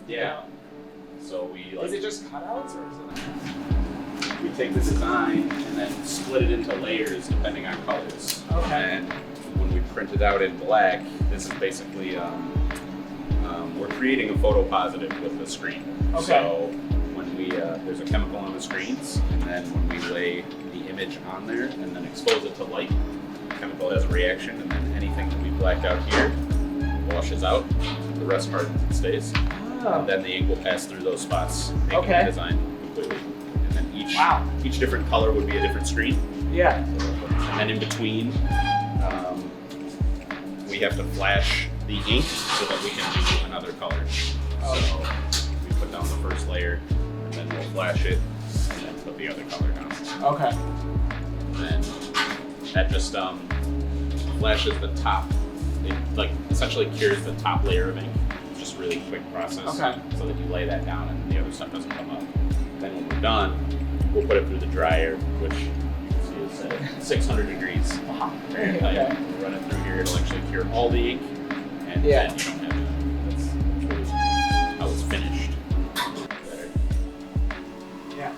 Yeah. So we like. Is it just cutouts or is it? We take the design and then split it into layers depending on colors. Okay. And when we print it out in black, this is basically we're creating a photo positive with the screen. Okay. So when we there's a chemical on the screens, and then when we lay the image on there and then expose it to light, the chemical has a reaction, and then anything that we blacked out here washes out. The rest part stays. And then the ink will pass through those spots, making the design completely. And then each different color would be a different screen. Yeah. And then in between, we have to flash the ink so that we can do another color. So we put down the first layer, and then we'll flash it, and then put the other color down. Okay. And then that just flashes the top. It like essentially cures the top layer of ink. Just really quick process, so that you lay that down and the other stuff doesn't come up. Then when we're done, we'll put it through the dryer, which you can see is at 600 degrees Fahrenheit. We'll run it through here. It'll actually cure all the ink, and then you don't have to. That's really how it's finished. There. Yeah.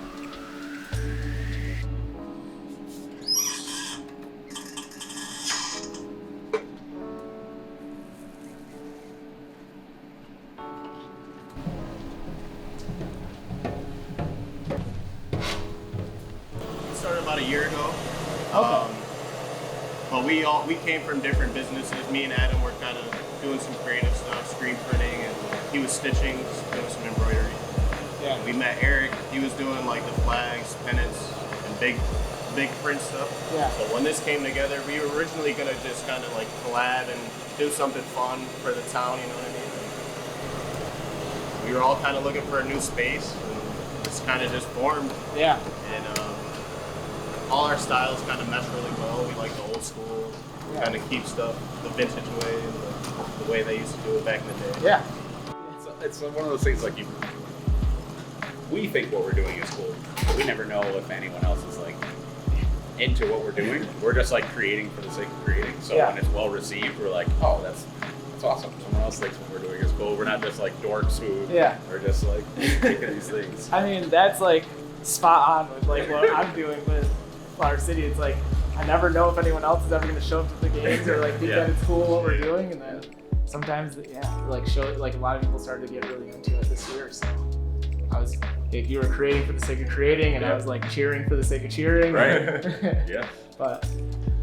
Started about a year ago. Okay. But we came from different businesses. Me and Adam were kind of doing some creative stuff, screen printing, and he was stitching, doing some embroidery. Yeah. We met Eric. He was doing like the flags, pennants, and big print stuff. Yeah. So when this came together, we were originally gonna just kind of like collab and do something fun for the town. You know what I mean? We were all kind of looking for a new space, and this kind of just formed. Yeah. And all our styles kind of mesh really well. We like the old school, kind of keep stuff the vintage way, and the way they used to do it back in the day. Yeah. It's one of those things like we think what we're doing is cool, but we never know if anyone else is like into what we're doing. We're just like creating for the sake of creating. So when it's well received, we're like, oh, that's awesome. Someone else thinks what we're doing is cool. We're not just like dorks who are just like thinking these things. I mean, that's like spot on with like what I'm doing with Flower City. It's like I never know if anyone else is ever going to show up to the games or like think that it's cool what we're doing, and then sometimes like a lot of people started to get really into it this year. So I was you were creating for the sake of creating, and I was like cheering for the sake of cheering. Right. Yeah. But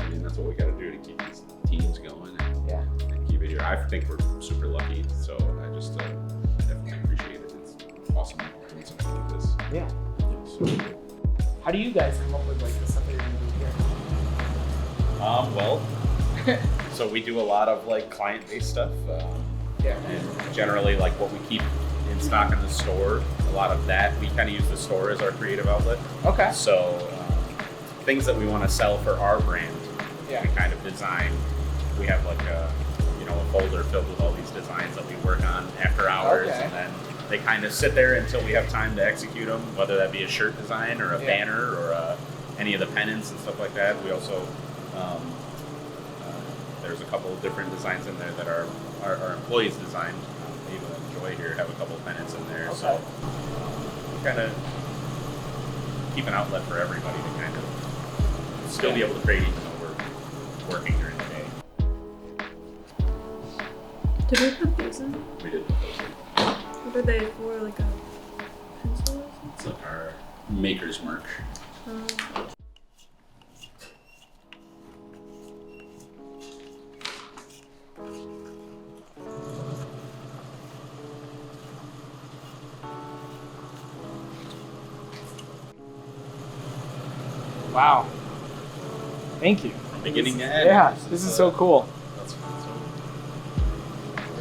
I mean, that's what we got to do to keep these teams going and keep it here. I think we're super lucky, so I just definitely appreciate it. It's awesome doing something like this. Yeah. So, how do you guys come up with like the stuff that you're gonna do here? well, so we do a lot of like client-based stuff. And generally, like what we keep in stock in the store, a lot of that we kind of use the store as our creative outlet. Okay. So things that we want to sell for our brand, we kind of design. We have like a folder filled with all these designs that we work on after hours, and then they kind of sit there until we have time to execute them, whether that be a shirt design or a banner or any of the pennants and stuff like that. We also there's a couple of different designs in there that our employees designed. Even Joy here have a couple of pennants in there, so we kind of keep an outlet for everybody to kind of still be able to create even though we're working during the day. Did we put these in? We did put those in. What are they for? Like a pencil or something? It's like our maker's mark. Wow. Thank you. Beginning to end. Yeah, this is so cool. That's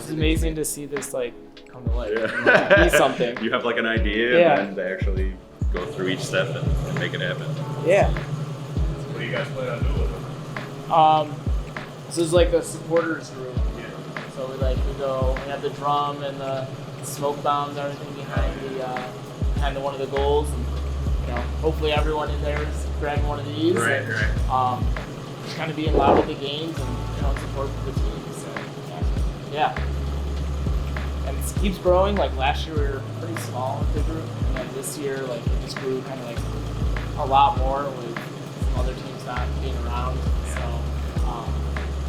It's amazing to see this like come to life. Yeah. Be something. You have like an idea, and then they actually go through each step and make it happen. Yeah. What do you guys plan on doing with them? This is like the supporters room. So we have the drum and the smoke bombs and everything behind one of the goals, and hopefully everyone in there is grabbing one of these. Right, right. Just kind of being loud at the games and support the team. So yeah. And it keeps growing. Like last year we were pretty small with the group, and then this year like it just grew kind of like a lot more with some other teams not being around. So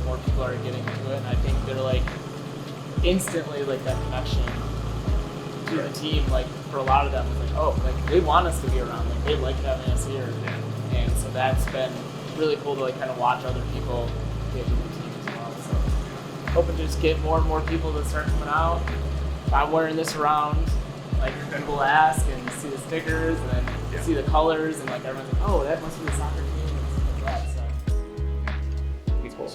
more people are getting into it, and I think they're like instantly like that connection to the team. Like for a lot of them, it's like like they want us to be around. Like they like having us here, and so that's been really cool to like kind of watch other people get into the team as well. So hoping to just get more and more people to start coming out. If I'm wearing this around, like people ask and see the stickers and then see the colors and like everyone's like, oh, that must be the soccer team and stuff like that. So be cool.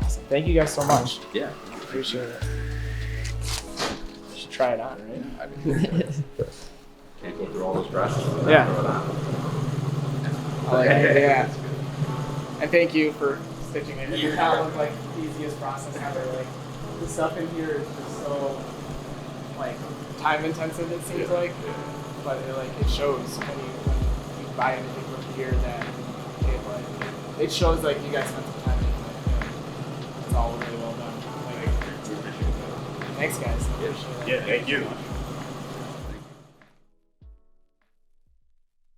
Awesome. Thank you guys so much. Yeah. Appreciate it. Should try it on, right? Can't go through all those processes. Yeah. Throw it on. Yeah. And thank you for stitching it. It not look like the easiest process ever. Like the stuff in here is just so like time intensive it seems like. But it shows when you buy anything from here that it shows like you guys spent some time in it. It's all really well done. Like, thanks guys. Appreciate it. Yeah, thank you.